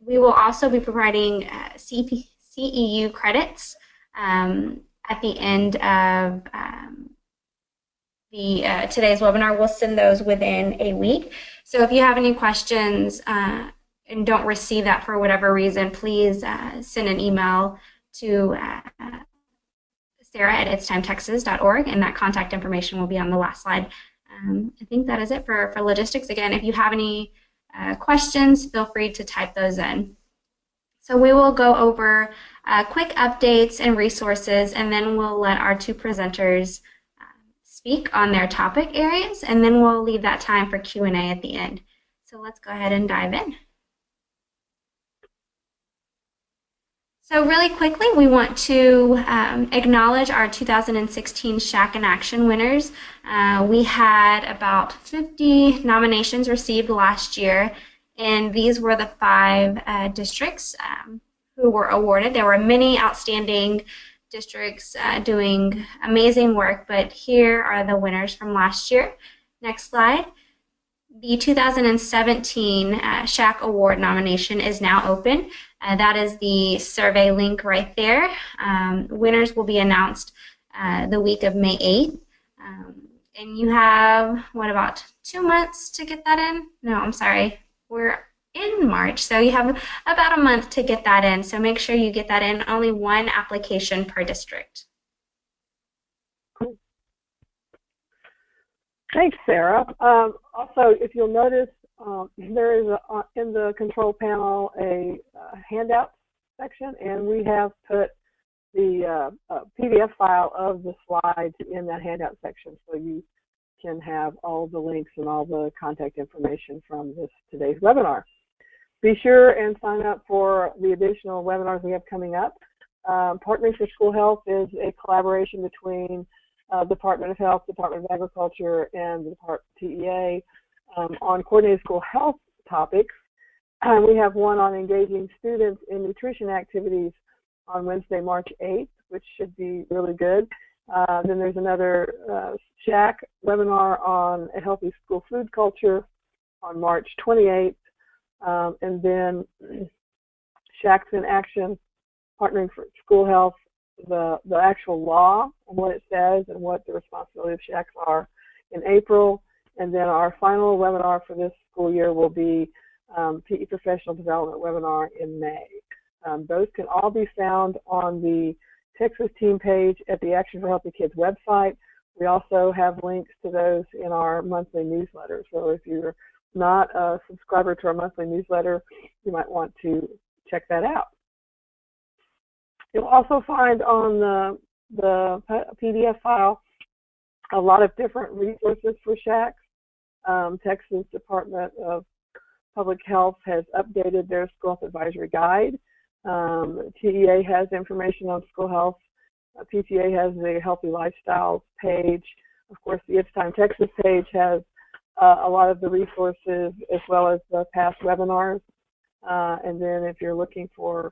We will also be providing CEU credits at the end of today's webinar. We'll send those within a week. So if you have any questions and don't receive that for whatever reason, please send an email to Sarah@itstimetexas.org, and that contact information will be on the last slide. I think that is it for logistics. Again, if you have any questions, feel free to type those in. So we will go over quick updates and resources, and then we'll let our two presenters speak on their topic areas, and then we'll leave that time for Q&A at the end. So let's go ahead and dive in. So really quickly, we want to acknowledge our 2016 Shak in Action winners. We had about 50 nominations received last year, and these were the 5 districts who were awarded. There were many outstanding districts doing amazing work, but here are the winners from last year. Next slide. The 2017 Shak Award nomination is now open. That is the survey link right there. Winners will be announced the week of May 8th. And you have, what, about 2 months to get that in? No, I'm sorry. We're in March, so you have about a month to get that in. So make sure you get that in. Only 1 application per district. Thanks, Sarah. Also, if you'll notice, there is in the control panel a handout section, and we have put the PDF file of the slides in that handout section, so you can have all the links and all the contact information from today's webinar. Be sure and sign up for the additional webinars we have coming up. Partnering for School Health is a collaboration between Department of Health, Department of Agriculture, and the TEA on coordinated school health topics. We have one on engaging students in nutrition activities on Wednesday, March 8th, which should be really good. Then there's another Shak webinar on a healthy school food culture on March 28th. And then Shak's in Action, Partnering for School Health, the actual law and what it says and what the responsibility of Shaks are in April. And then our final webinar for this school year will be PE Professional Development webinar in May. Those can all be found on the Texas team page at the Action for Healthy Kids website. We also have links to those in our monthly newsletter. So if you're not a subscriber to our monthly newsletter, you might want to check that out. You'll also find on the PDF file a lot of different resources for Shaks. Texas Department of Public Health has updated their School Health Advisory Guide. TEA has information on school health. PTA has the Healthy Lifestyles page. Of course, the It's Time Texas page has a lot of the resources as well as the past webinars. And then if you're looking for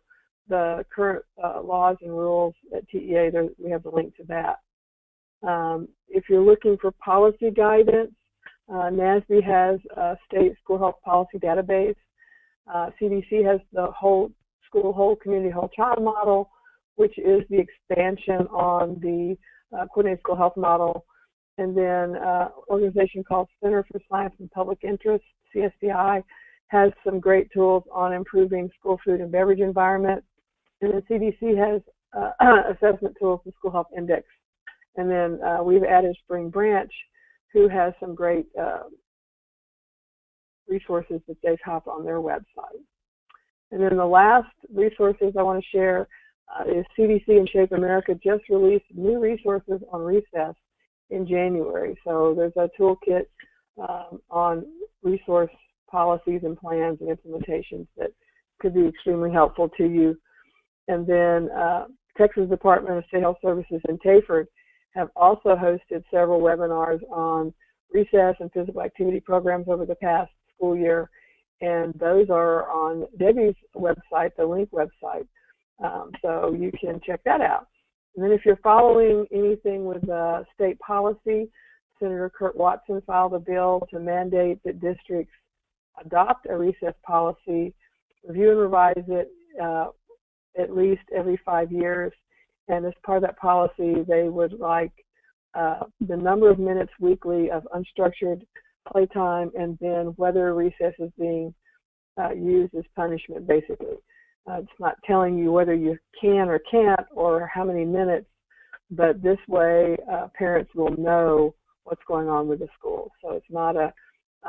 the current laws and rules at TEA, we have the link to that. If you're looking for policy guidance, NASB has a state school health policy database. CDC has the whole school, whole community, whole child model, which is the expansion on the coordinated school health model. And then an organization called Center for Science and Public Interest, CSPI, has some great tools on improving school food and beverage environment. And then CDC has assessment tools, the School Health Index. And then we've added Spring Branch, who has some great resources that they've hopped on their website. And then the last resources I want to share is CDC and Shape America just released new resources on recess in January. So there's a toolkit on resource policies and plans and implementations that could be extremely helpful to you. And then Texas Department of State Health Services and TAFERD have also hosted several webinars on recess and physical activity programs over the past school year. And those are on Debbie's website, the Link website. So you can check that out. And then if you're following anything with state policy, Senator Kurt Watson filed a bill to mandate that districts adopt a recess policy review and revise it at least every 5 years. And as part of that policy, they would like the number of minutes weekly of unstructured playtime, and then whether recess is being used as punishment, basically. It's not telling you whether you can or can't or how many minutes, but this way parents will know what's going on with the school. So it's not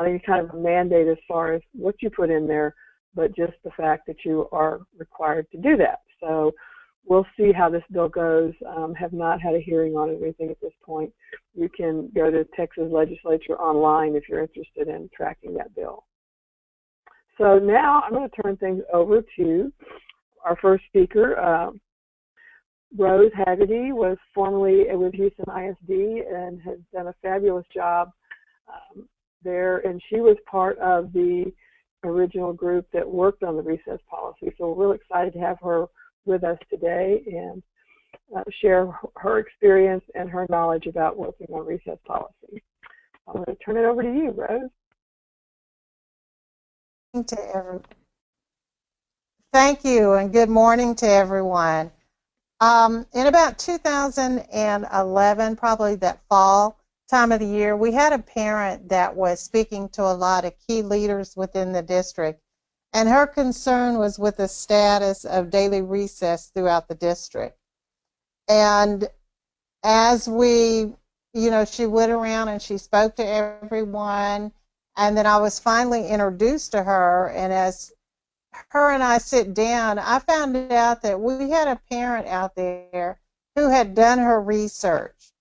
any kind of a mandate as far as what you put in there, but just the fact that you are required to do that. So we'll see how this bill goes. Have not had a hearing on it or anything at this point. You can go to Texas Legislature online if you're interested in tracking that bill. So now I'm going to turn things over to our first speaker. Rose Haggerty was formerly with Houston ISD and has done a fabulous job there, and she was part of the original group that worked on the recess policy. So we're really excited to have her with us today and share her experience and her knowledge about working on recess policy. I'm going to turn it over to you, Rose. Thank you, and good morning to everyone. In about 2011, probably that fall time of the year, we had a parent that was speaking to a lot of key leaders within the district, and her concern was with the status of daily recess throughout the district. And as she went around and she spoke to everyone, and then I was finally introduced to her, and as her and I sit down, I found out that we had a parent out there who had done her research.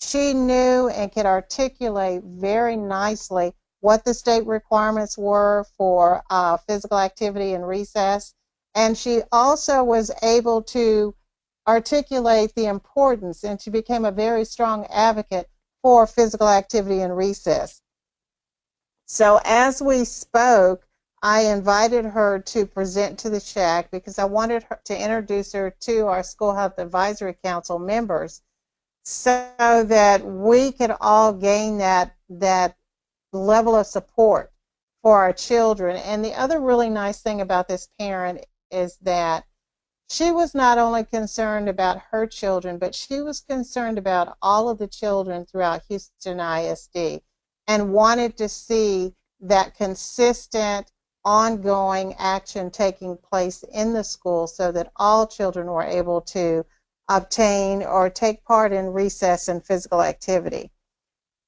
She knew and could articulate very nicely what the state requirements were for physical activity and recess, and she also was able to articulate the importance, and she became a very strong advocate for physical activity and recess. So as we spoke, I invited her to present to the Shak because I wanted her to introduce her to our School Health Advisory Council members so that we could all gain that level of support for our children. And the other really nice thing about this parent is that she was not only concerned about her children, but she was concerned about all of the children throughout Houston ISD and wanted to see that consistent, ongoing action taking place in the school so that all children were able to obtain or take part in recess and physical activity.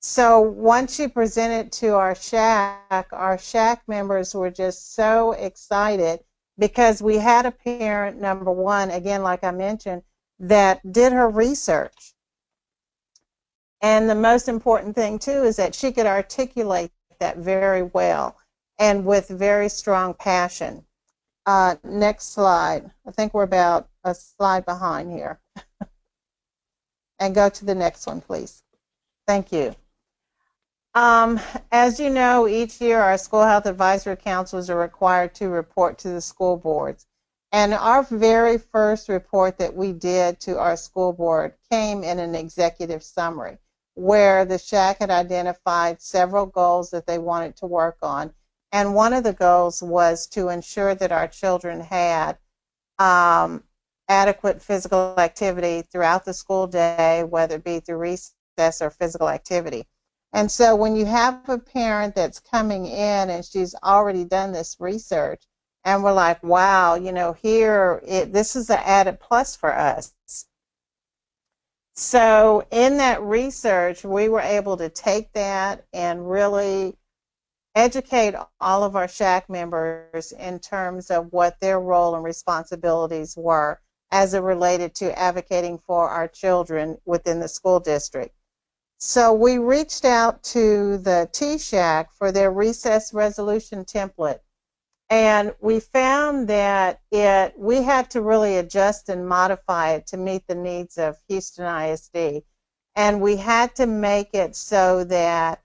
So once she presented to our Shak members were just so excited because we had a parent, number one, again, like I mentioned, that did her research. And the most important thing, too, is that she could articulate that very well and with very strong passion. Next slide. I think we're about a slide behind here. And go to the next one, please. Thank you. As you know, each year our School Health Advisory Councils are required to report to the school boards. And our very first report that we did to our school board came in an executive summary where the Shak had identified several goals that they wanted to work on. And one of the goals was to ensure that our children had adequate physical activity throughout the school day, whether it be through recess or physical activity. And so when you have a parent that's coming in and she's already done this research, and we're like, wow, this is an added plus for us. So in that research, we were able to take that and really educate all of our Shak members in terms of what their role and responsibilities were as it related to advocating for our children within the school district. So we reached out to the TAHK for their recess resolution template, and we found that we had to really adjust and modify it to meet the needs of Houston ISD, and we had to make it so that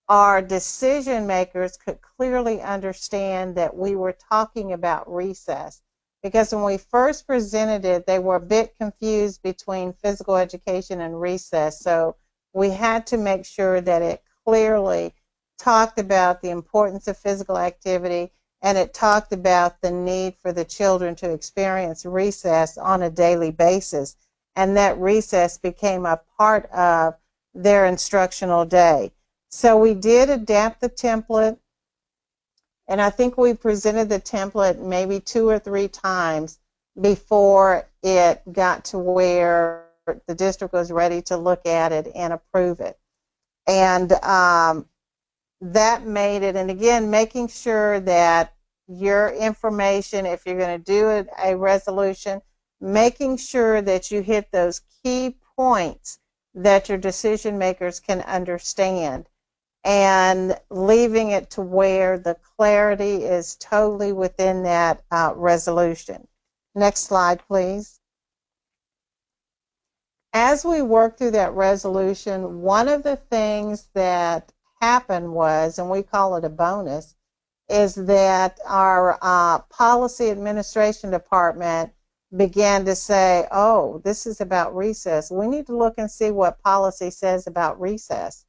our decision makers could clearly understand that we were talking about recess. Because when we first presented it, they were a bit confused between physical education and recess. So we had to make sure that it clearly talked about the importance of physical activity and it talked about the need for the children to experience recess on a daily basis, and that recess became a part of their instructional day. So we did adapt the template, and I think we presented the template maybe 2 or 3 times before it got to where the district was ready to look at it and approve it. And that made it, and again, making sure that your information, if you're going to do a resolution, making sure that you hit those key points that your decision makers can understand, and leaving it to where the clarity is totally within that resolution. Next slide, please. As we work through that resolution, one of the things that happened was, and we call it a bonus, is that our policy administration department began to say, oh, this is about recess. We need to look and see what policy says about recess.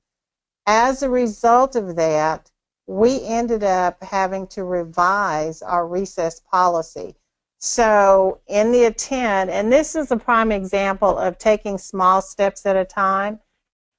As a result of that, we ended up having to revise our recess policy. So in the attend, and this is a prime example of taking small steps at a time.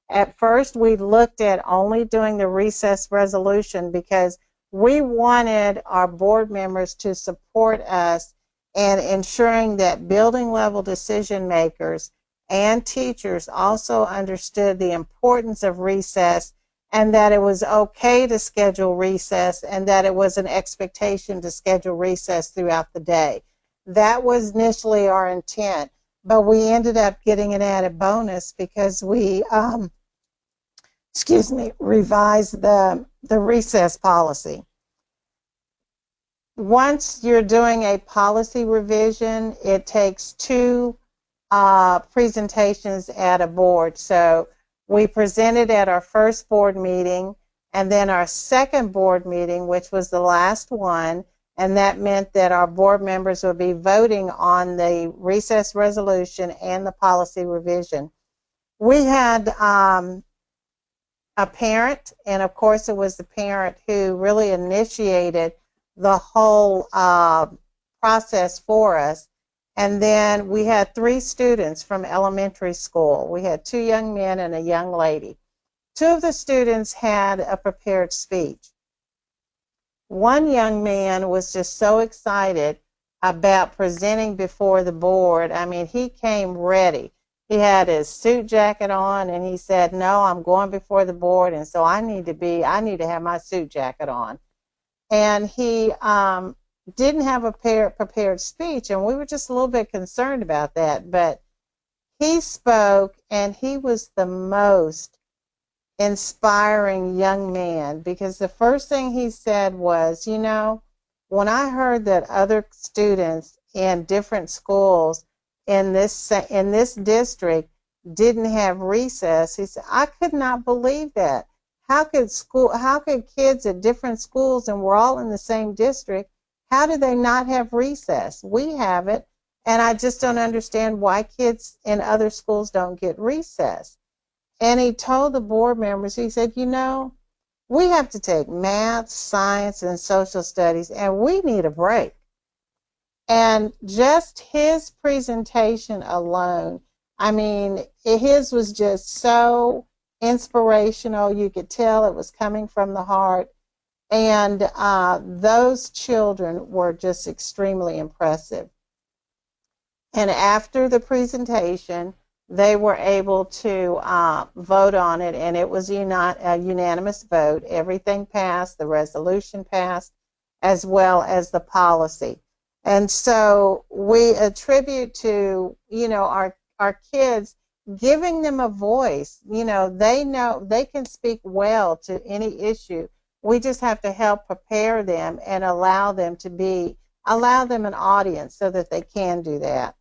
At first, we looked at only doing the recess resolution because we wanted our board members to support us in ensuring that building level decision makers and teachers also understood the importance of recess, and that it was okay to schedule recess, and that it was an expectation to schedule recess throughout the day. That was initially our intent, but we ended up getting an added bonus because we revised the recess policy. Once you're doing a policy revision, it takes 2 presentations at a board. So we presented at our first board meeting, and then our second board meeting, which was the last one, and that meant that our board members would be voting on the recess resolution and the policy revision. We had a parent, and of course it was the parent who really initiated the whole process for us. And then we had 3 students from elementary school. We had 2 young men and a young lady. 2 of the students had a prepared speech. One young man was just so excited about presenting before the board. I mean, he came ready. He had his suit jacket on, and he said, no, I'm going before the board, and so I need to have my suit jacket on. And he didn't have a prepared speech, and we were just a little bit concerned about that. But he spoke, and he was the most inspiring young man, because the first thing he said was, you know, when I heard that other students in different schools in this district didn't have recess, he said, I could not believe that. How could kids at different schools, and we're all in the same district, how do they not have recess? We have it, and I just don't understand why kids in other schools don't get recess. And he told the board members, he said, you know, we have to take math, science, and social studies, and we need a break. And just his presentation alone, I mean, his was just so inspirational. You could tell it was coming from the heart. And those children were just extremely impressive. And after the presentation, they were able to vote on it, and it was a unanimous vote. Everything passed, the resolution passed, as well as the policy. And so we attribute to, you know, our kids, giving them a voice. You know they can speak well to any issue. We just have to help prepare them and allow them an audience so that they can do that.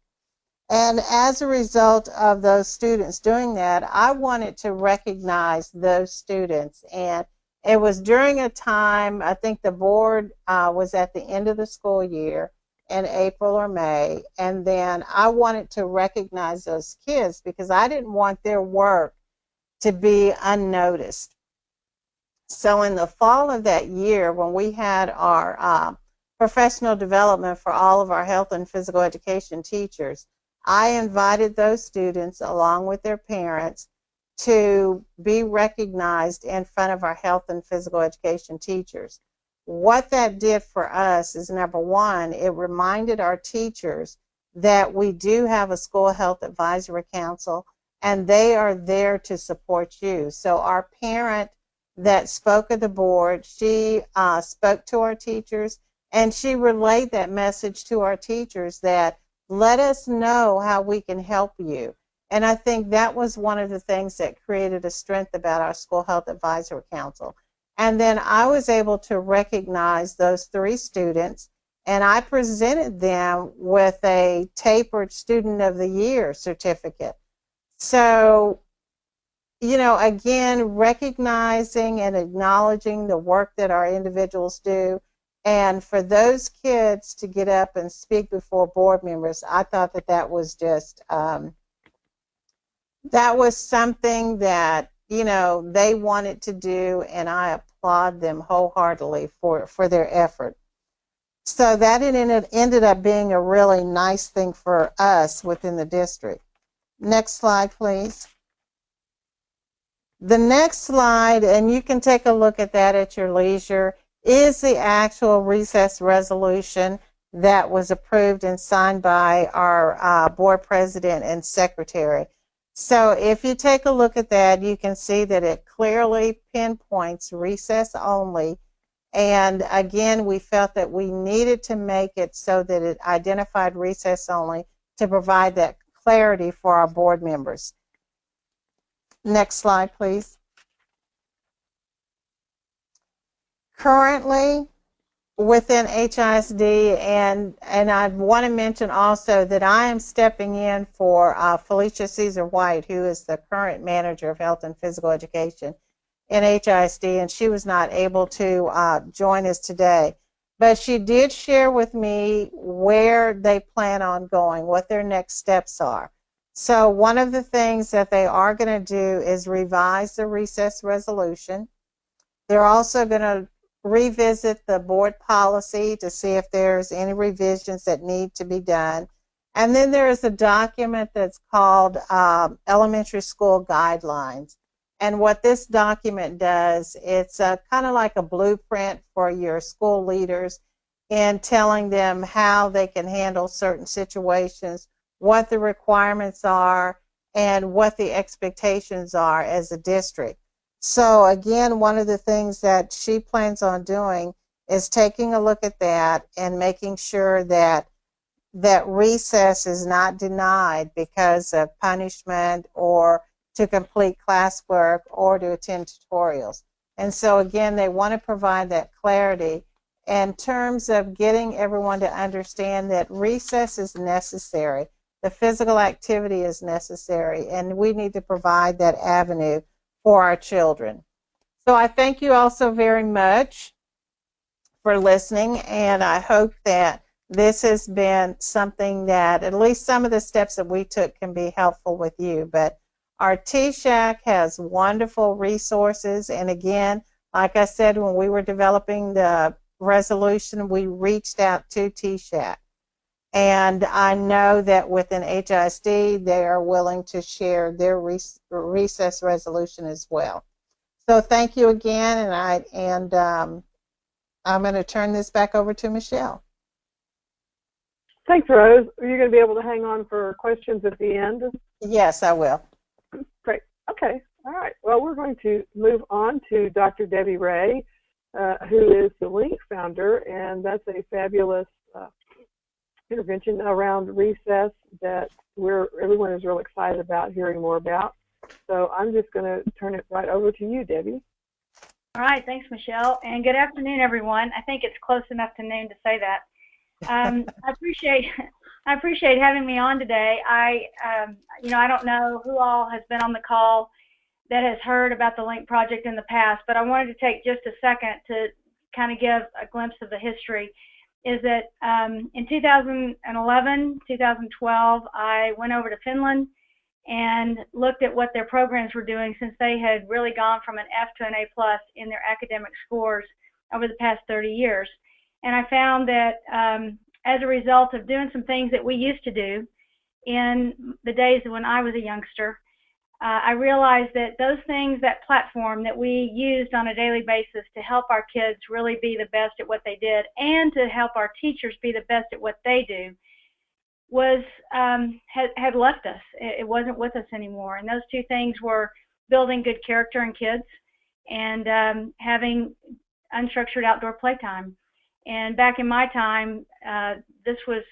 And as a result of those students doing that, I wanted to recognize those students. And it was during a time, I think the board was at the end of the school year in April or May, and then I wanted to recognize those kids because I didn't want their work to be unnoticed. So in the fall of that year, when we had our professional development for all of our health and physical education teachers, I invited those students along with their parents to be recognized in front of our health and physical education teachers. What that did for us is, number one, it reminded our teachers that we do have a school health advisory council and they are there to support you. So our parent that spoke at the board, she spoke to our teachers and she relayed that message to our teachers that let us know how we can help you. And I think that was one of the things that created a strength about our School Health Advisory Council. And then I was able to recognize those 3 students, and I presented them with a tapered Student of the Year certificate. So, you know, again, recognizing and acknowledging the work that our individuals do. And for those kids to get up and speak before board members, I thought that that was just, that was something that, you know, they wanted to do, and I applaud them wholeheartedly for their effort. So that ended up being a really nice thing for us within the district. Next slide, please. The next slide, and you can take a look at that at your leisure, is the actual recess resolution that was approved and signed by our board president and secretary. So if you take a look at that, you can see that it clearly pinpoints recess only. And again, we felt that we needed to make it so that it identified recess only to provide that clarity for our board members. Next slide, please. Currently, within HISD, and I want to mention also that I am stepping in for Felicia Caesar White, who is the current manager of health and physical education in HISD, and she was not able to join us today. But she did share with me where they plan on going, what their next steps are. So one of the things that they are going to do is revise the recess resolution. They're also going to revisit the board policy to see if there's any revisions that need to be done. And then there is a document that's called Elementary School Guidelines. And what this document does, it's kind of like a blueprint for your school leaders in telling them how they can handle certain situations, what the requirements are, and what the expectations are as a district. So again, one of the things that she plans on doing is taking a look at that and making sure that recess is not denied because of punishment or to complete classwork or to attend tutorials. And so again, they want to provide that clarity in terms of getting everyone to understand that recess is necessary. The physical activity is necessary, and we need to provide that avenue for our children. So I thank you all so very much for listening, and I hope that this has been something that at least some of the steps that we took can be helpful with you. But our TAHK has wonderful resources, and again, like I said, when we were developing the resolution, we reached out to TAHK. And I know that within HISD, they are willing to share their recess resolution as well. So thank you again, and I'm going to turn this back over to Michelle. Thanks, Rose. Are you going to be able to hang on for questions at the end? Yes, I will. Great. Okay. All right. Well, we're going to move on to Dr. Debbie Ray, who is the Liinks founder, and that's a fabulous intervention around recess that everyone is real excited about hearing more about. So I'm just going to turn it right over to you, Debbie. All right, thanks, Michelle, and good afternoon, everyone. I think it's close enough to noon to say that. I appreciate having me on today. I don't know who all has been on the call that has heard about the Liinks Project in the past, but I wanted to take just a second to kind of give a glimpse of the history. Is that in 2011, 2012, I went over to Finland and looked at what their programs were doing since they had really gone from an F to an A+ in their academic scores over the past 30 years. And I found that as a result of doing some things that we used to do in the days when I was a youngster, I realized that those things, that platform that we used on a daily basis to help our kids really be the best at what they did and to help our teachers be the best at what they do, was had left us. It wasn't with us anymore. And those two things were building good character in kids and having unstructured outdoor playtime. And back in my time, this was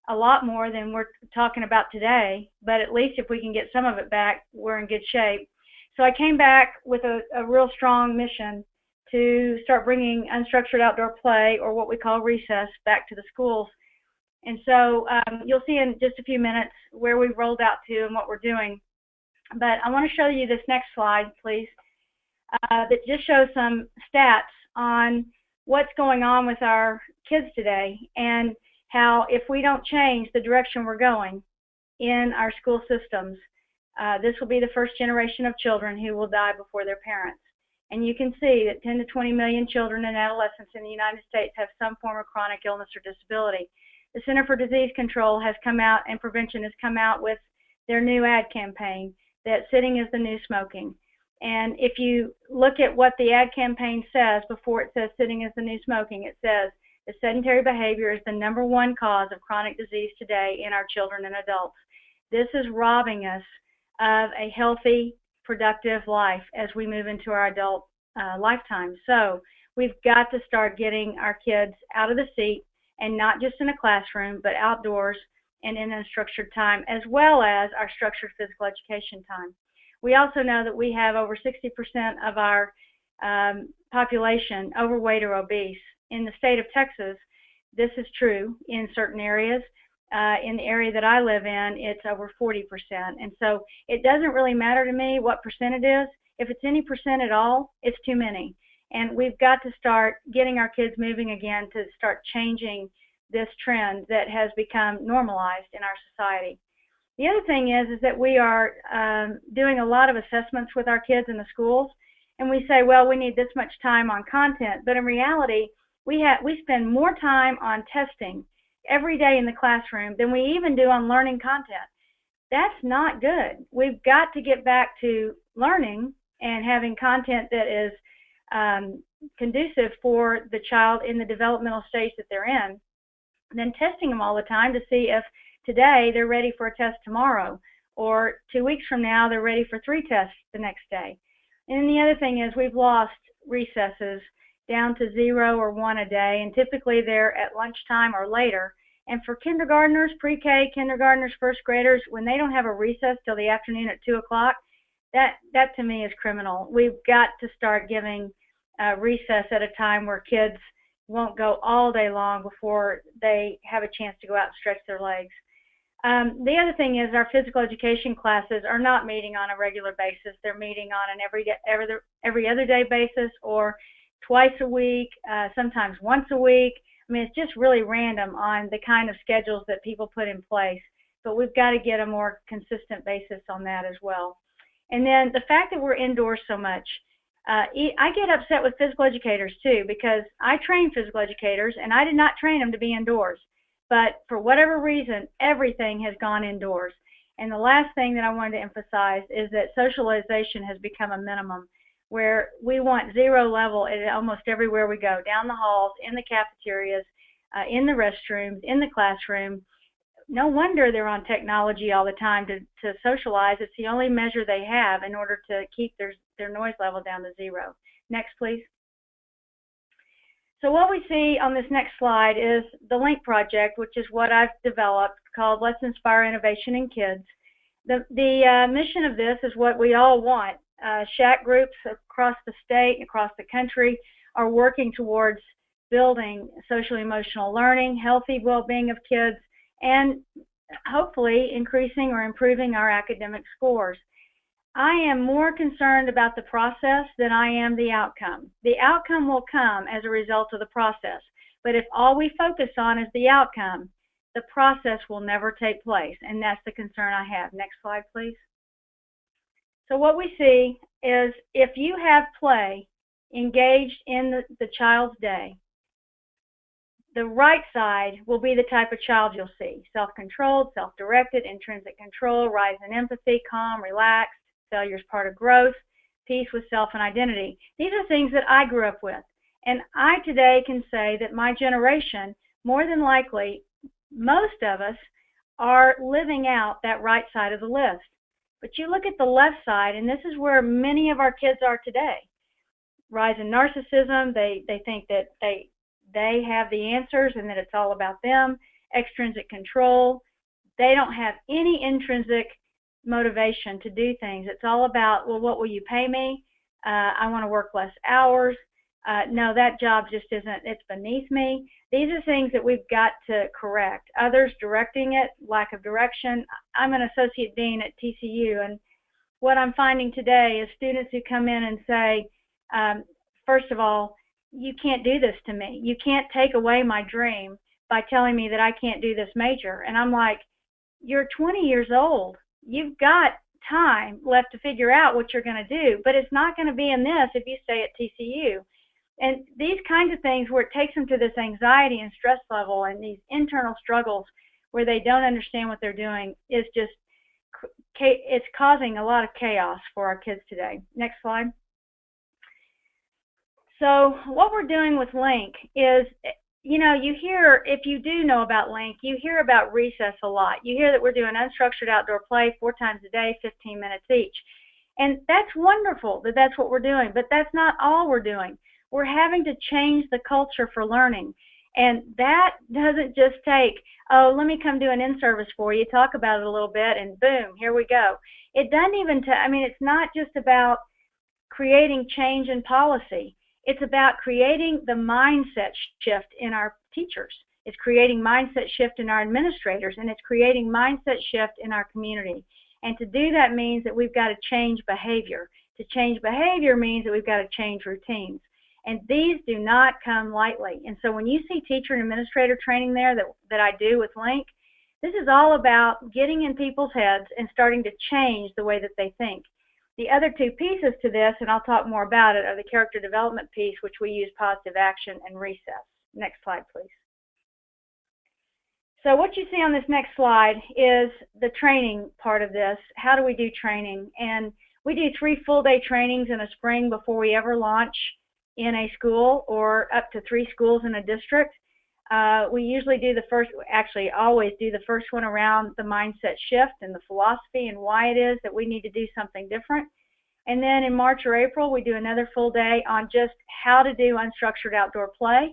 a lot more than we're talking about today, but at least if we can get some of it back, we're in good shape. So I came back with a real strong mission to start bringing unstructured outdoor play, or what we call recess, back to the schools. And so you'll see in just a few minutes where we've rolled out to and what we're doing. But I want to show you this next slide, please, that just shows some stats on what's going on with our kids today and how if we don't change the direction we're going in our school systems, this will be the first generation of children who will die before their parents. And you can see that 10 to 20 million children and adolescents in the United States have some form of chronic illness or disability. The Center for Disease Control has come out, and Prevention has come out with their new ad campaign that sitting is the new smoking. And if you look at what the ad campaign says before it says sitting is the new smoking, it says the sedentary behavior is the #1 cause of chronic disease today in our children and adults. This is robbing us of a healthy, productive life as we move into our adult lifetime. So we've got to start getting our kids out of the seat, and not just in a classroom, but outdoors and in unstructured time, as well as our structured physical education time. We also know that we have over 60% of our population overweight or obese. In the state of Texas, this is true in certain areas. In the area that I live in, it's over 40%. And so it doesn't really matter to me what percent it is. If it's any percent at all, it's too many. And we've got to start getting our kids moving again to start changing this trend that has become normalized in our society. The other thing is that we are doing a lot of assessments with our kids in the schools, and we say, well, we need this much time on content, but in reality, we spend more time on testing every day in the classroom than we even do on learning content. That's not good. We've got to get back to learning and having content that is conducive for the child in the developmental stage that they're in, and then testing them all the time to see if today they're ready for a test tomorrow, or 2 weeks from now they're ready for 3 tests the next day. And then the other thing is we've lost recesses down to 0 or 1 a day, and typically they're at lunchtime or later. And for kindergartners, pre-K, kindergartners, first graders, when they don't have a recess till the afternoon at 2 o'clock, that to me is criminal. We've got to start giving recess at a time where kids won't go all day long before they have a chance to go out and stretch their legs. The other thing is our physical education classes are not meeting on a regular basis. They're meeting on an every other day basis, or twice a week, sometimes once a week. I mean, it's just really random on the kind of schedules that people put in place, but we've got to get a more consistent basis on that as well. And then the fact that we're indoors so much, I get upset with physical educators too, because I train physical educators and I did not train them to be indoors, but for whatever reason, everything has gone indoors. And the last thing that I wanted to emphasize is that socialization has become a minimum, where we want 0 level at almost everywhere we go, down the halls, in the cafeterias, in the restrooms, in the classroom. No wonder they're on technology all the time to socialize. It's the only measure they have in order to keep their noise level down to 0. Next, please. So what we see on this next slide is the Liinks Project, which is what I've developed, called Let's Inspire Innovation in Kids. The mission of this is what we all want. Shak groups across the state and across the country are working towards building social emotional learning, healthy well-being of kids, and hopefully increasing or improving our academic scores. I am more concerned about the process than I am the outcome. The outcome will come as a result of the process, but if all we focus on is the outcome, the process will never take place, and that's the concern I have. Next slide, please. So what we see is if you have play engaged in the child's day, the right side will be the type of child you'll see. Self-controlled, self-directed, intrinsic control, rise in empathy, calm, relaxed, failure is part of growth, peace with self and identity. These are things that I grew up with. And I today can say that my generation, more than likely, most of us are living out that right side of the list. But you look at the left side, and this is where many of our kids are today. Rise in narcissism, they think that they have the answers and that it's all about them. Extrinsic control, they don't have any intrinsic motivation to do things. It's all about, well, what will you pay me? I want to work less hours. No, that job just isn't, it's beneath me. These are things that we've got to correct. Others directing it, lack of direction. I'm an associate dean at TCU, and what I'm finding today is students who come in and say, first of all, you can't do this to me. You can't take away my dream by telling me that I can't do this major. And I'm like, you're 20 years old. You've got time left to figure out what you're going to do, but it's not going to be in this if you stay at TCU. And these kinds of things where it takes them to this anxiety and stress level and these internal struggles where they don't understand what they're doing is just, it's causing a lot of chaos for our kids today. Next slide. So what we're doing with Link is, you know, you hear, if you do know about Link, you hear about recess a lot. You hear that we're doing unstructured outdoor play 4 times a day, 15 minutes each. And that's wonderful that that's what we're doing, but that's not all we're doing. We're having to change the culture for learning. And that doesn't just take, oh, let me come do an in-service for you, talk about it a little bit, and boom, here we go. It doesn't even, I mean, it's not just about creating change in policy. It's about creating the mindset shift in our teachers. It's creating mindset shift in our administrators, and it's creating mindset shift in our community. And to do that means that we've got to change behavior. To change behavior means that we've got to change routines. And these do not come lightly. And so when you see teacher and administrator training there that I do with Link, this is all about getting in people's heads and starting to change the way that they think. The other two pieces to this, and I'll talk more about it, are the character development piece, which we use positive action and recess. Next slide, please. So what you see on this next slide is the training part of this. How do we do training? And we do 3 full-day trainings in a spring before we ever launch in a school, or up to 3 schools in a district. We usually do the first, actually always do the first one around the mindset shift and the philosophy and why it is that we need to do something different. And then in March or April, we do another full day on just how to do unstructured outdoor play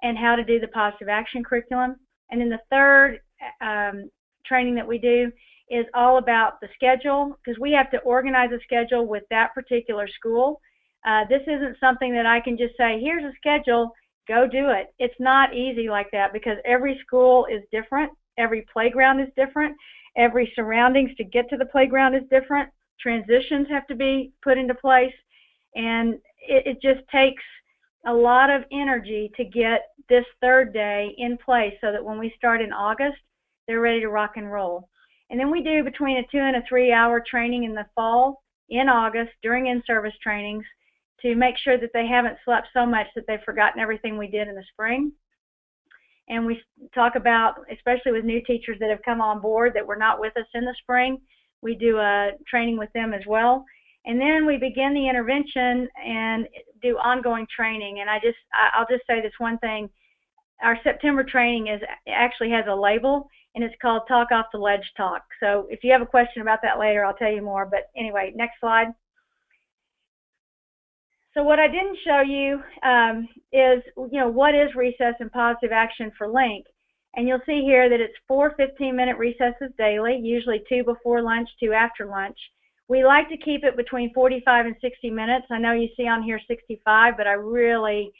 and how to do the positive action curriculum. And then the third training that we do is all about the schedule, because we have to organize a schedule with that particular school. This isn't something that I can just say, here's a schedule, go do it. It's not easy like that, because every school is different, every playground is different, every surroundings to get to the playground is different, transitions have to be put into place, and it just takes a lot of energy to get this third day in place so that when we start in August, they're ready to rock and roll. And then we do between a 2 and a 3 hour training in the fall, in August, during in-service trainings, to make sure that they haven't slept so much that they've forgotten everything we did in the spring. And we talk about, especially with new teachers that have come on board that were not with us in the spring, we do a training with them as well. And then we begin the intervention and do ongoing training. And I'll just say this one thing. Our September training actually has a label, and it's called Talk Off the Ledge Talk. So if you have a question about that later, I'll tell you more. But anyway, next slide. So what I didn't show you is, what is recess and positive action for Link. And you'll see here that it's 4 15-minute recesses daily, usually 2 before lunch, 2 after lunch. We like to keep it between 45 and 60 minutes. I know you see on here 65, but I really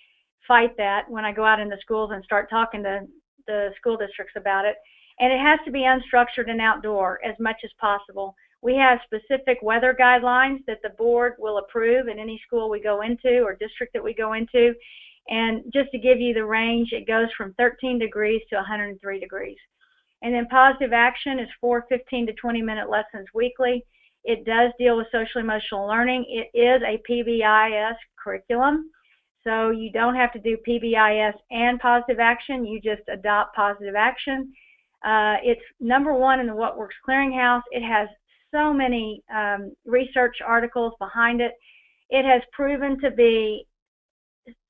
fight that when I go out in the schools and start talking to the school districts about it. And it has to be unstructured and outdoor as much as possible. We have specific weather guidelines that the board will approve in any school we go into or district that we go into. And just to give you the range, it goes from 13 degrees to 103 degrees. And then positive action is 4 15 to 20-minute lessons weekly. It does deal with social emotional learning. It is a PBIS curriculum. So you don't have to do PBIS and positive action. You just adopt positive action. It's #1 in the What Works Clearinghouse. It has so many research articles behind it. It has proven to be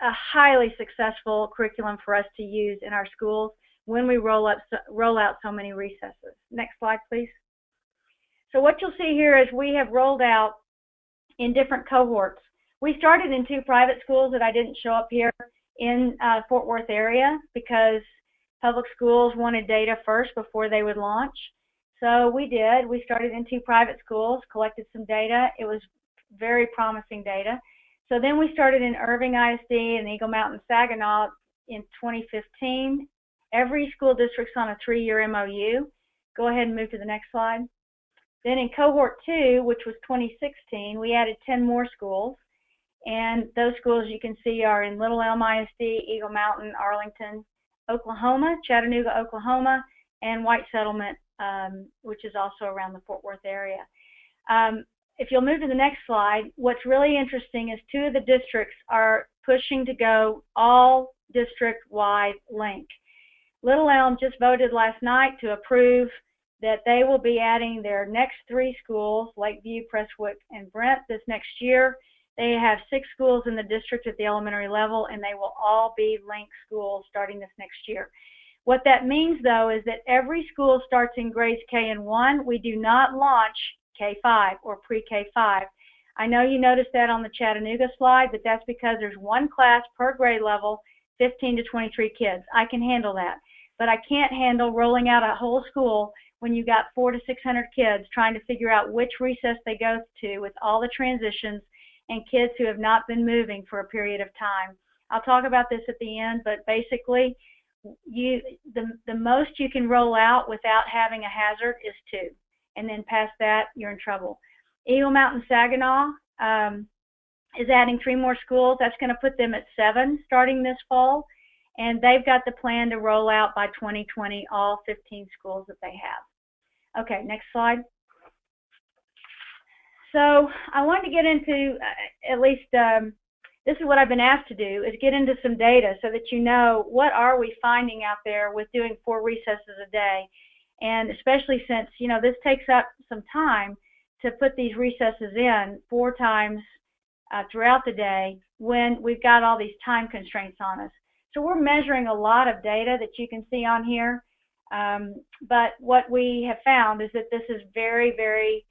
a highly successful curriculum for us to use in our schools when we roll out so many recesses. Next slide, please. So what you'll see here is we have rolled out in different cohorts. We started in 2 private schools that I didn't show up here in Fort Worth area because public schools wanted data first before they would launch. So we did. We started in 2 private schools, collected some data. It was very promising data. So then we started in Irving ISD and Eagle Mountain Saginaw in 2015. Every school district's on a 3-year MOU. Go ahead and move to the next slide. Then in cohort 2, which was 2016, we added 10 more schools. And those schools you can see are in Little Elm ISD, Eagle Mountain, Arlington, Oklahoma, Chattanooga, Oklahoma, and White Settlement, which is also around the Fort Worth area. If you'll move to the next slide, what's really interesting is 2 of the districts are pushing to go all district-wide link. Little Elm just voted last night to approve that they will be adding their next 3 schools, Lakeview, Prestwick, and Brent, this next year. They have 6 schools in the district at the elementary level, and they will all be linked schools starting this next year. What that means, though, is that every school starts in grades K and 1. We do not launch K5 or pre-K5. I know you noticed that on the Chattanooga slide, but that's because there's 1 class per grade level, 15 to 23 kids. I can handle that. But I can't handle rolling out a whole school when you got 400 to 600 kids trying to figure out which recess they go to with all the transitions and kids who have not been moving for a period of time. I'll talk about this at the end, but basically, the most you can roll out without having a hazard is 2. And then past that, you're in trouble. Eagle Mountain Saginaw is adding 3 more schools. That's going to put them at 7 starting this fall. And they've got the plan to roll out by 2020 all 15 schools that they have. Okay, next slide. So I wanted to get into at least, this is what I've been asked to do, is get into some data so that you know what are we finding out there with doing 4 recesses a day. And especially since, you know, this takes up some time to put these recesses in 4 times throughout the day when we've got all these time constraints on us. So we're measuring a lot of data that you can see on here. But what we have found is that this is very, very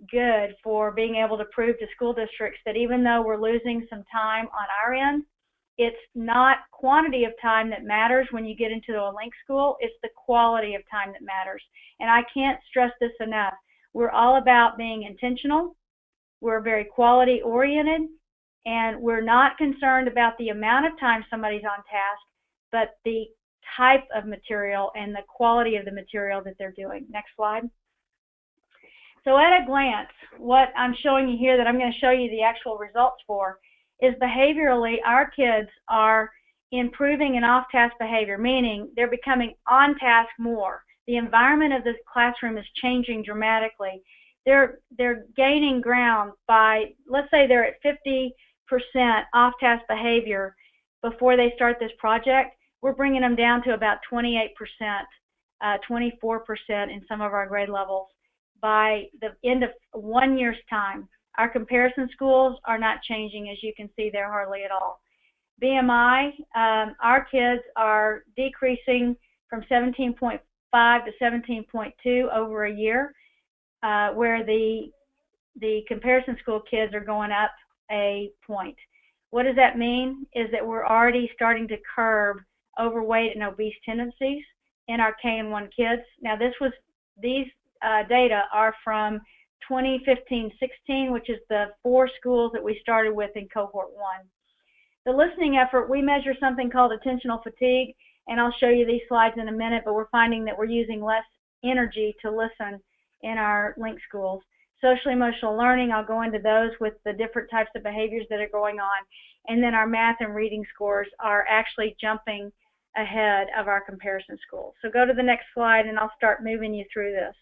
good for being able to prove to school districts that even though we're losing some time on our end, it's not quantity of time that matters when you get into a link school, it's the quality of time that matters. And I can't stress this enough. We're all about being intentional, we're very quality oriented, and we're not concerned about the amount of time somebody's on task, but the type of material and the quality of the material that they're doing. Next slide. So at a glance, what I'm showing you here that I'm going to show you the actual results for is behaviorally our kids are improving in off-task behavior, meaning they're becoming on task more. The environment of the classroom is changing dramatically. They're gaining ground by, let's say they're at 50% off-task behavior before they start this project. We're bringing them down to about 28%, 24% in some of our grade levels by the end of 1 year's time. Our comparison schools are not changing, as you can see there, hardly at all. BMI, our kids are decreasing from 17.5 to 17.2 over a year, where the comparison school kids are going up a point. What does that mean? Is that we're already starting to curb overweight and obese tendencies in our K and 1 kids. Now these data are from 2015-16, which is the 4 schools that we started with in cohort 1. The listening effort, we measure something called attentional fatigue, and I'll show you these slides in a minute, but we're finding that we're using less energy to listen in our link schools. Social emotional learning, I'll go into those with the different types of behaviors that are going on. And then our math and reading scores are actually jumping ahead of our comparison schools. So go to the next slide and I'll start moving you through this.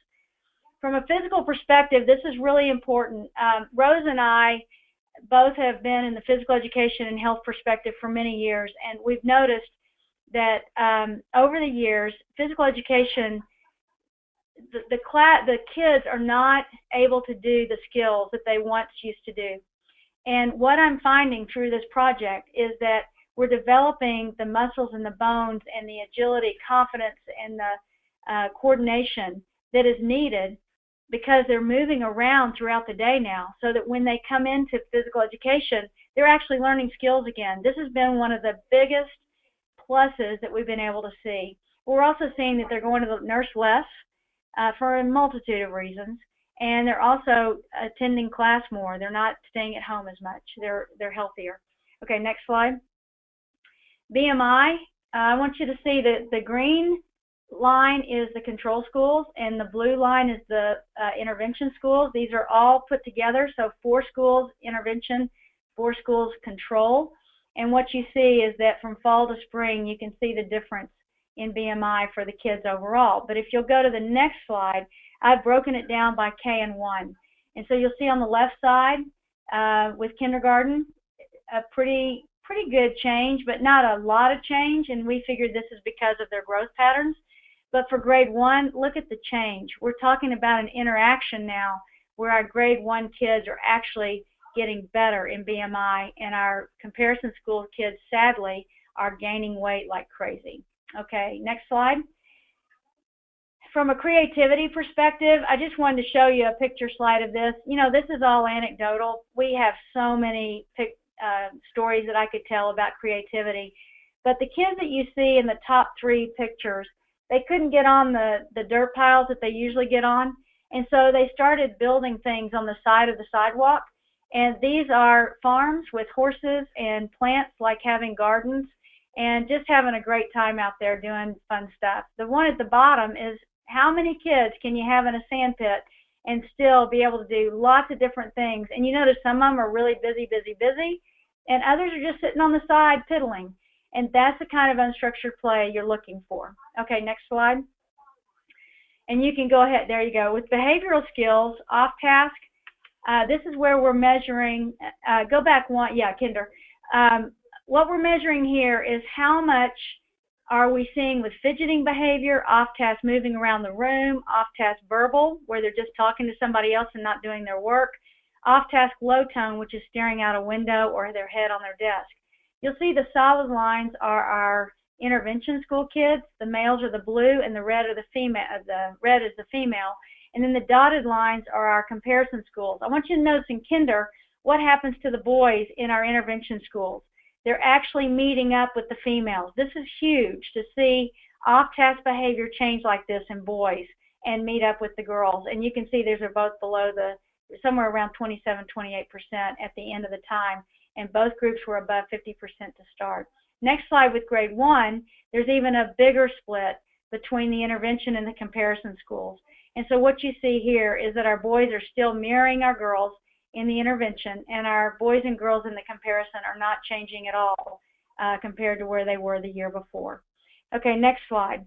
from a physical perspective, this is really important. Rose and I both have been in the physical education and health perspective for many years, and we've noticed that over the years, physical education, the kids are not able to do the skills that they once used to do. And what I'm finding through this project is that we're developing the muscles and the bones and the agility, confidence, and the coordination that is needed, because they're moving around throughout the day now, so that when they come into physical education, they're actually learning skills again. This has been one of the biggest pluses that we've been able to see. We're also seeing that they're going to the nurse less for a multitude of reasons, and they're also attending class more. They're not staying at home as much. They're healthier. Okay, next slide. BMI, I want you to see that the green line is the control schools and the blue line is the intervention schools. These are all put together, so 4 schools intervention, 4 schools control. And what you see is that from fall to spring, you can see the difference in BMI for the kids overall. But if you'll go to the next slide, I've broken it down by K and 1. And so you'll see on the left side with kindergarten, a pretty good change, but not a lot of change. And we figured this is because of their growth patterns. But for grade 1, look at the change. We're talking about an interaction now where our grade 1 kids are actually getting better in BMI, and our comparison school kids, sadly, are gaining weight like crazy. Okay, next slide. From a creativity perspective, I just wanted to show you a picture slide of this. You know, this is all anecdotal. We have so many stories that I could tell about creativity. But the kids that you see in the top 3 pictures, they couldn't get on the dirt piles that they usually get on, and so they started building things on the side of the sidewalk. And these are farms with horses and plants, like having gardens, and just having a great time out there doing fun stuff. The one at the bottom is how many kids can you have in a sand pit and still be able to do lots of different things. And you notice some of them are really busy, and others are just sitting on the side piddling. And that's the kind of unstructured play you're looking for. Okay, next slide. And you can go ahead, there you go. With behavioral skills, off task, this is where we're measuring, go back one, yeah, Kinder. What we're measuring here is how much are we seeing with fidgeting behavior, off task moving around the room, off task verbal, where they're just talking to somebody else and not doing their work, off task low tone, which is staring out a window or their head on their desk. You'll see the solid lines are our intervention school kids. The males are the blue and the red are the female. The red is the female. And then the dotted lines are our comparison schools. I want you to notice in kinder what happens to the boys in our intervention schools. They're actually meeting up with the females. This is huge to see off-task behavior change like this in boys and meet up with the girls. And you can see these are both below somewhere around 27, 28% at the end of the time. And both groups were above 50% to start. Next slide, with grade 1, there's even a bigger split between the intervention and the comparison schools. And so what you see here is that our boys are still mirroring our girls in the intervention, and our boys and girls in the comparison are not changing at all compared to where they were the year before. Okay, next slide.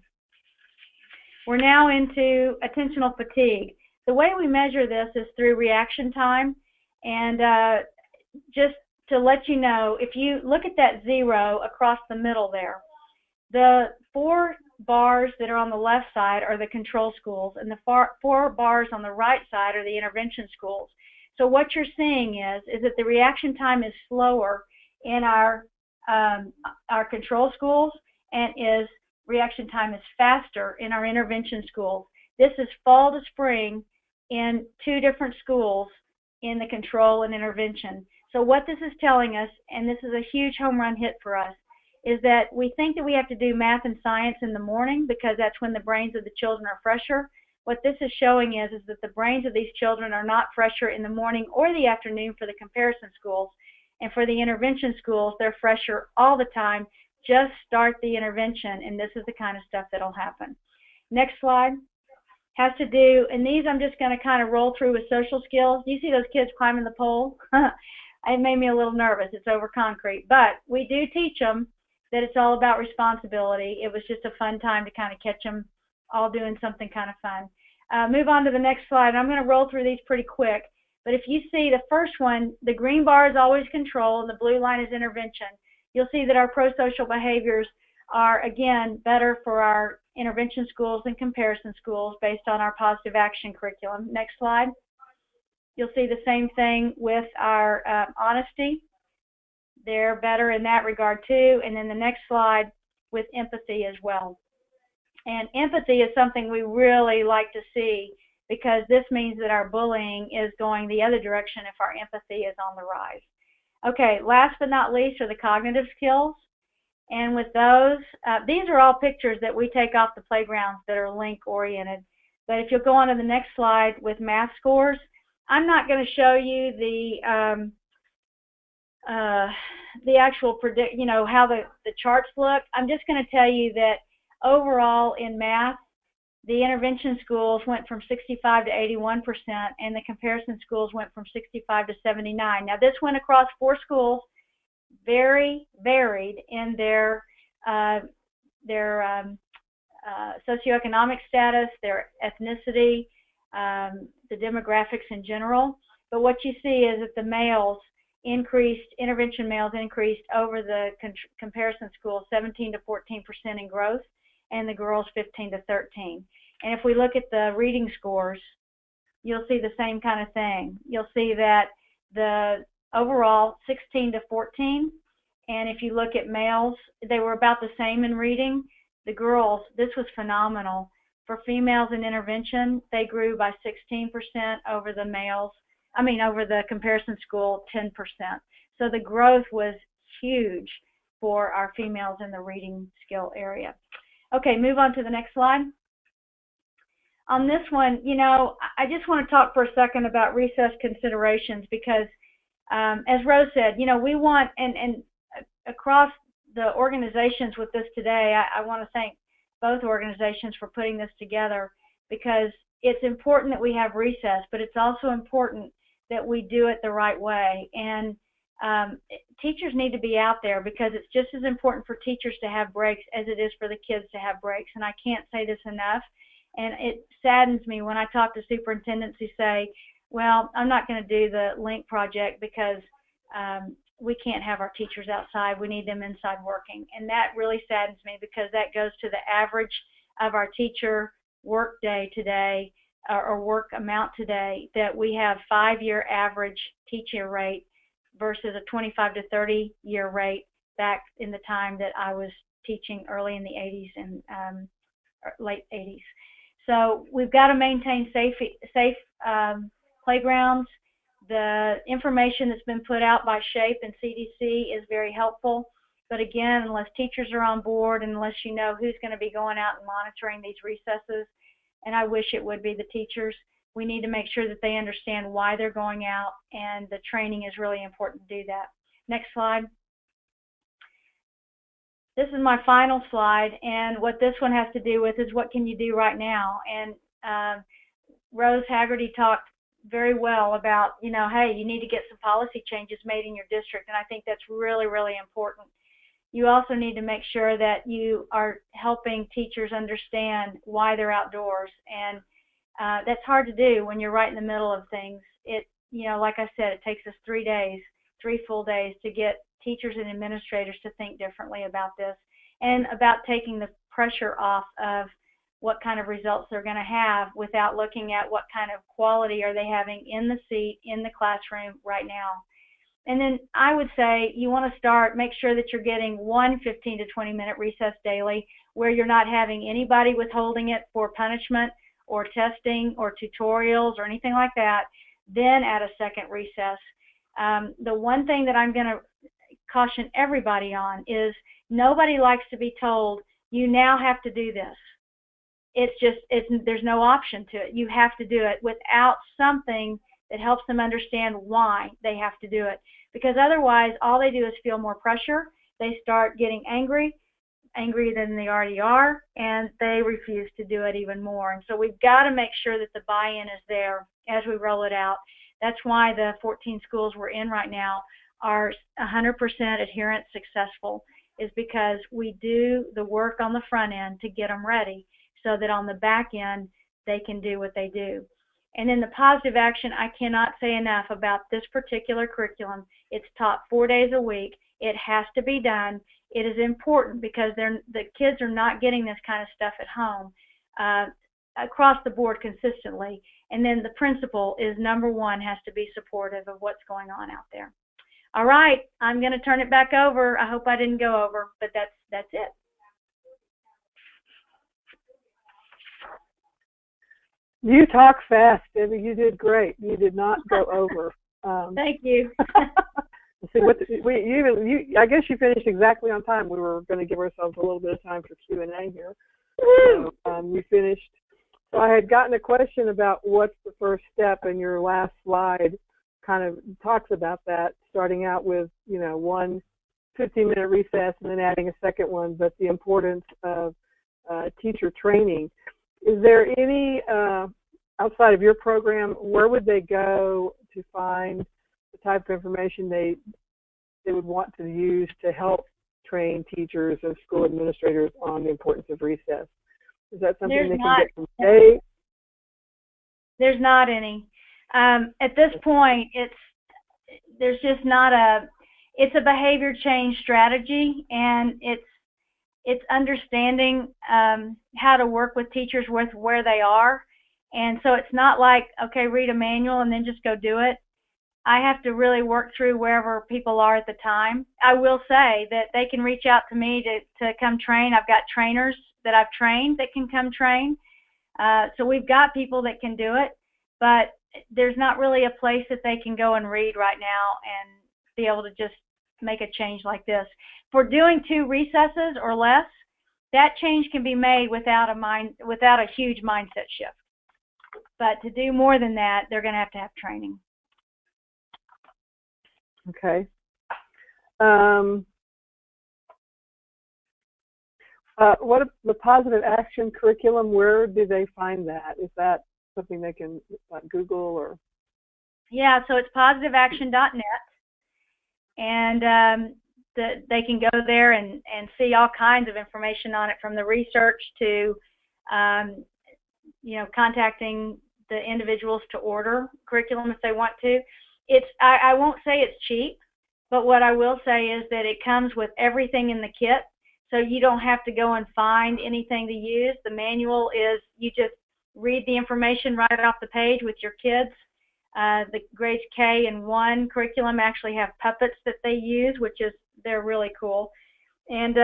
We're now into attentional fatigue. The way we measure this is through reaction time, and just to let you know, if you look at that 0 across the middle there, the 4 bars that are on the left side are the control schools, and the 4 bars on the right side are the intervention schools. So what you're seeing is that the reaction time is slower in our control schools, and reaction time is faster in our intervention schools. This is fall to spring in 2 different schools in the control and intervention. So what this is telling us, and this is a huge home run hit for us, is that we think that we have to do math and science in the morning because that's when the brains of the children are fresher. What this is showing is that the brains of these children are not fresher in the morning or the afternoon for the comparison schools. And for the intervention schools, they're fresher all the time. Just start the intervention, and this is the kind of stuff that'll happen. Next slide has to do, and these I'm just going to kind of roll through with social skills. You see those kids climbing the pole? It made me a little nervous. It's over concrete. But we do teach them that it's all about responsibility. It was just a fun time to kind of catch them all doing something kind of fun. move on to the next slide. I'm going to roll through these pretty quick. But if you see the first one, the green bar is always control and the blue line is intervention. You'll see that our pro-social behaviors are, again, better for our intervention schools and comparison schools based on our positive action curriculum. Next slide. You'll see the same thing with our honesty. They're better in that regard too. And then the next slide with empathy as well. And empathy is something we really like to see, because this means that our bullying is going the other direction if our empathy is on the rise. Okay, last but not least are the cognitive skills. And with those, these are all pictures that we take off the playgrounds that are link oriented. But if you'll go on to the next slide with math scores, I'm not going to show you the actual how the charts look. I'm just going to tell you that overall in math, the intervention schools went from 65 to 81%, and the comparison schools went from 65 to 79. Now this went across 4 schools, very varied in their socioeconomic status, their ethnicity, the demographics in general. But what you see is that the males increased, intervention males increased over the comparison schools 17 to 14% in growth, and the girls 15 to 13. And if we look at the reading scores, you'll see the same kind of thing. You'll see that the overall 16 to 14, and if you look at males, they were about the same in reading. The girls, this was phenomenal. For females in intervention, they grew by 16% over the males, over the comparison school, 10%. So the growth was huge for our females in the reading skill area. Okay, move on to the next slide. On this one, I just want to talk for a second about recess considerations, because as Rose said, we want, and across the organizations with this today, I want to thank both organizations for putting this together, because it's important that we have recess, but it's also important that we do it the right way. And teachers need to be out there, because it's just as important for teachers to have breaks as it is for the kids to have breaks. And I can't say this enough. And it saddens me when I talk to superintendents who say, well, I'm not going to do the Liinks Project because we can't have our teachers outside. We need them inside working. And that really saddens me, because that goes to the average of our teacher work day today, or work amount today, that we have 5-year average teacher rate versus a 25 to 30-year rate back in the time that I was teaching early in the 80s and late 80s. So we've got to maintain safe playgrounds. The information that's been put out by SHAPE and CDC is very helpful. But again, unless teachers are on board, and unless you know who's going to be going out and monitoring these recesses, and I wish it would be the teachers, we need to make sure that they understand why they're going out, and the training is really important to do that. Next slide. This is my final slide, and what this one has to do with is what can you do right now. And Rose Haggerty talked very well about, hey, you need to get some policy changes made in your district, and I think that's really, really important. You also need to make sure that you are helping teachers understand why they're outdoors, and that's hard to do when you're right in the middle of things. Like I said, it takes us 3 days, 3 full days, to get teachers and administrators to think differently about this, and about taking the pressure off of what kind of results they're going to have, without looking at what kind of quality are they having in the seat, in the classroom right now. And then I would say you want to make sure that you're getting one 15 to 20 minute recess daily, where you're not having anybody withholding it for punishment or testing or tutorials or anything like that. Then add a second recess. The one thing that I'm going to caution everybody on is, nobody likes to be told, you now have to do this. There's no option to it. You have to do it, without something that helps them understand why they have to do it. Because otherwise, all they do is feel more pressure. They start getting angrier than they already are, and they refuse to do it even more. And so we've got to make sure that the buy-in is there as we roll it out. That's why the 14 schools we're in right now are 100% adherence successful, is because we do the work on the front end to get them ready, so that on the back end, they can do what they do. And then the positive action, I cannot say enough about this particular curriculum. It's taught 4 days a week. It has to be done. It is important because the kids are not getting this kind of stuff at home across the board consistently. And then the principal is #1, has to be supportive of what's going on out there. All right, I'm going to turn it back over. I hope I didn't go over, but that's it. You talk fast, Debbie. You did great. You did not go over. Thank you. See I guess you finished exactly on time. We were going to give ourselves a little bit of time for Q&A here. So, you finished. So I had gotten a question about what's the first step, and your last slide kind of talks about that, starting out with, one 15-minute recess and then adding a second one, but the importance of teacher training. Is there any, outside of your program, where would they go to find the type of information they would want to use to help train teachers and school administrators on the importance of recess? Is that something they can get from state? There's not any. At this point, there's just not it's a behavior change strategy, and it's understanding how to work with teachers with where they are. And so it's not like, okay, read a manual and then just go do it. I have to really work through wherever people are at the time. I will say that they can reach out to me to come train. I've got trainers that I've trained that can come train. So we've got people that can do it, but there's not really a place that they can go and read right now and be able to just make a change like this. For doing 2 recesses or less, that change can be made without a huge mindset shift. But to do more than that, they're going to have training. Okay. What the positive action curriculum? Where do they find that? Is that something they can Google or? Yeah, so it's positiveaction.net, and they can go there and see all kinds of information on it, from the research to contacting the individuals to order curriculum if they want to. I won't say it's cheap, but what I will say is that it comes with everything in the kit, so you don't have to go and find anything to use. The manual is, you just read the information right off the page with your kids. The grades K and 1 curriculum actually have puppets that they use, they're really cool. And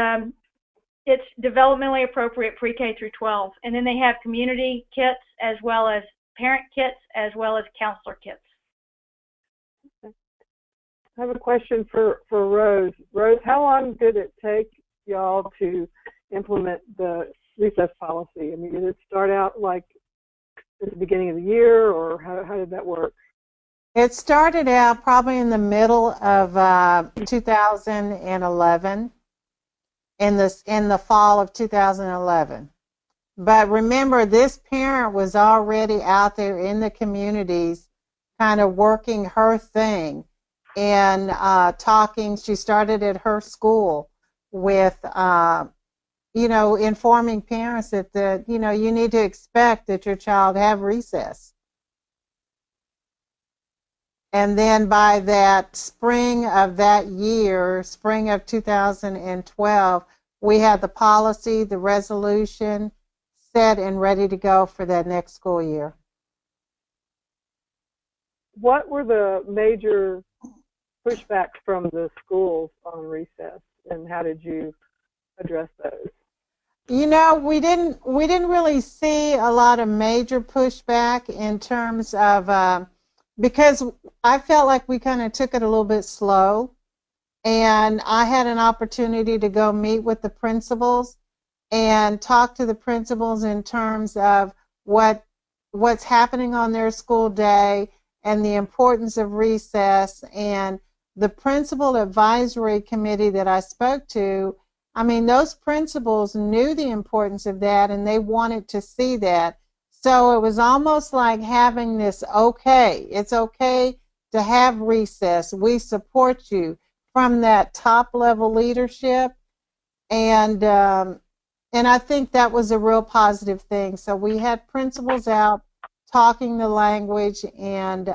it's developmentally appropriate pre-K through 12. And then they have community kits, as well as parent kits, as well as counselor kits. I have a question for Rose. Rose, how long did it take y'all to implement the recess policy? I mean, did it start out like at the beginning of the year, or how did that work? It started out probably in the middle of 2011, in the fall of 2011. But remember, this parent was already out there in the communities kind of working her thing and talking. She started at her school with, informing parents that, you need to expect that your child have recess. And then by that spring of that year, spring of 2012, we had the policy, the resolution set and ready to go for that next school year. What were the major pushbacks from the schools on recess, and how did you address those? We didn't really see a lot of major pushback in terms of because I felt like we kind of took it a little bit slow, and I had an opportunity to go meet with the principals and talk to the principals in terms of what's happening on their school day and the importance of recess. And the principal advisory committee that I spoke to, I mean, those principals knew the importance of that, and they wanted to see that. So it was almost like having this, okay, it's okay to have recess. We support you, from that top level leadership. And And I think that was a real positive thing. So we had principals out talking the language, and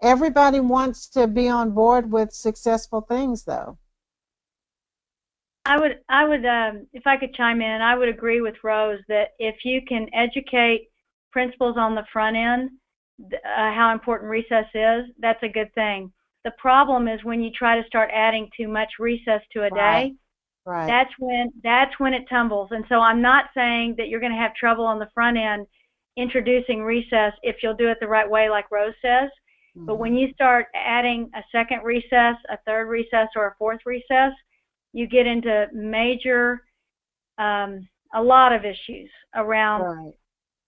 everybody wants to be on board with successful things, though. I would, if I could chime in, I would agree with Rose that if you can educate principals on the front end how important recess is, that's a good thing. The problem is when you try to start adding too much recess to a day. Right. That's when it tumbles. And so I'm not saying that you're going to have trouble on the front end introducing recess if you'll do it the right way, like Rose says. Mm-hmm. But when you start adding a second recess, a third recess, or a fourth recess, you get into major, a lot of issues around, right.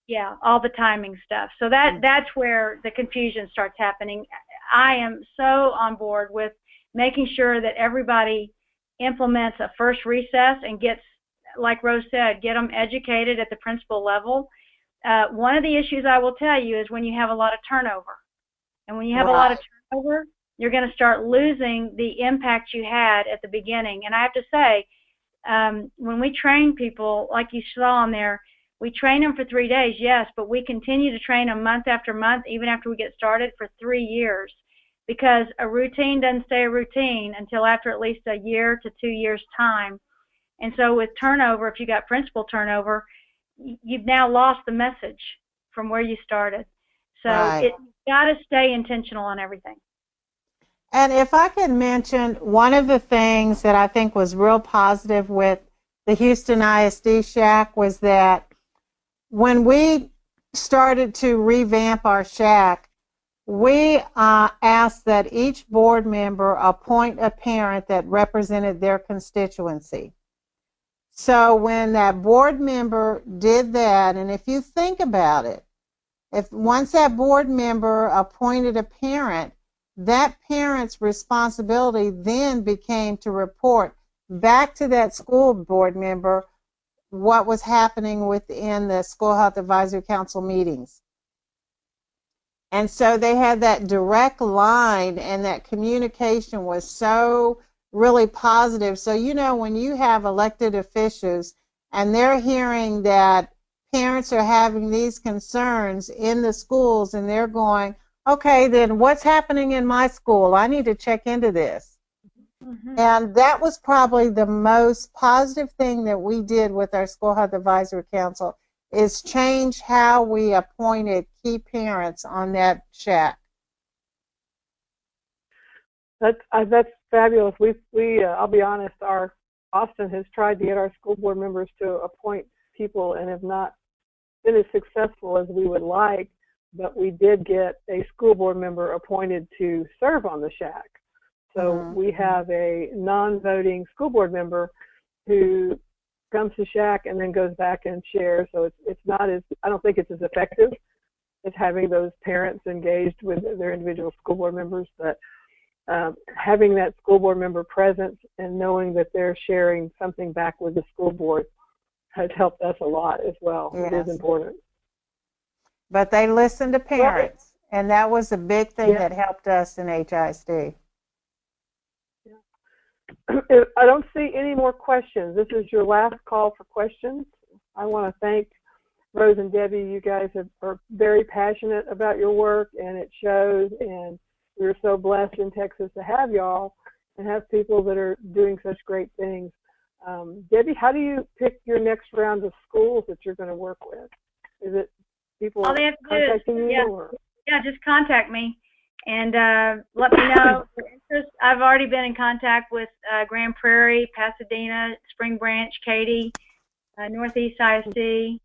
Yeah, all the timing stuff. So that's where the confusion starts happening. I am so on board with making sure that everybody implements a first recess and gets, like Rose said, get them educated at the principal level. One of the issues I will tell you is when you have a lot of turnover. And when you have a lot of turnover, you're going to start losing the impact you had at the beginning. And I have to say, when we train people, like you saw on there, we train them for 3 days, yes, but we continue to train them month after month, even after we get started, for 3 years. Because a routine doesn't stay a routine until after at least a year to 2 years' time. And so with turnover, if you got principal turnover, you've now lost the message from where you started. So it's got to stay intentional on everything. And if I could mention, one of the things that I think was real positive with the Houston ISD Shak was that when we started to revamp our Shak, we asked that each board member appoint a parent that represented their constituency. So when that board member did that, and if you think about it, if once that board member appointed a parent, that parent's responsibility then became to report back to that school board member what was happening within the School Health Advisory Council meetings. And so they had that direct line, and that communication was so really positive. So, you know, when you have elected officials and they're hearing that parents are having these concerns in the schools, and they're going, okay, then what's happening in my school? I need to check into this. Mm-hmm. And that was probably the most positive thing that we did with our School Health Advisory Council, is change how we appointed key parents on that Shak. That's fabulous. I'll be honest, Austin has tried to get our school board members to appoint people and have not been as successful as we would like, but we did get a school board member appointed to serve on the Shak. So we have a non-voting school board member who comes to Shak and then goes back and shares. So it's not as, I don't think it's as effective as having those parents engaged with their individual school board members, but having that school board member present and knowing that they're sharing something back with the school board has helped us a lot as well. Yes. It is important. But they listen to parents, and that was a big thing that helped us in HISD. I don't see any more questions. This is your last call for questions. I want to thank Rose and Debbie. You guys are very passionate about your work, and it shows, and we're so blessed in Texas to have y'all and have people that are doing such great things. Debbie, how do you pick your next round of schools that you're going to work with? Is it people contacting you? Or? Yeah, just contact me and let me know your interest. I've already been in contact with Grand Prairie, Pasadena, Spring Branch, Katy, Northeast ISD.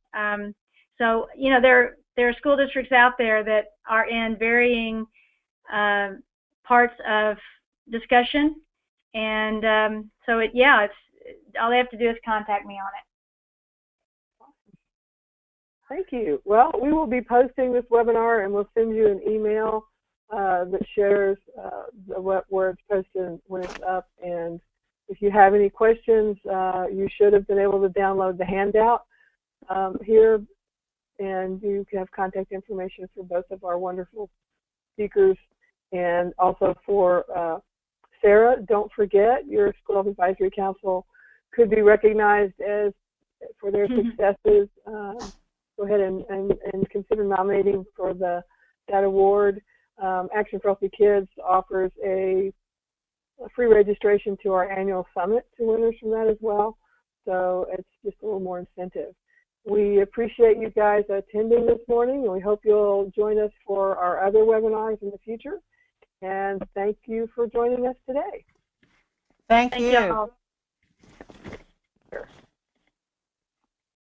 So, you know, there are school districts out there that are in varying parts of discussion. And so, all they have to do is contact me on it. Thank you. Well, we will be posting this webinar, and we'll send you an email that shares where it's posted when it's up. And if you have any questions, you should have been able to download the handout here, and you can have contact information for both of our wonderful speakers, and also for Sarah. Don't forget, your School of Advisory Council could be recognized as for their successes, go ahead and consider nominating for that award. Action for Healthy Kids offers a free registration to our annual summit to winners from that as well. So it's just a little more incentive. We appreciate you guys attending this morning, and we hope you'll join us for our other webinars in the future. And thank you for joining us today. Thank you. all.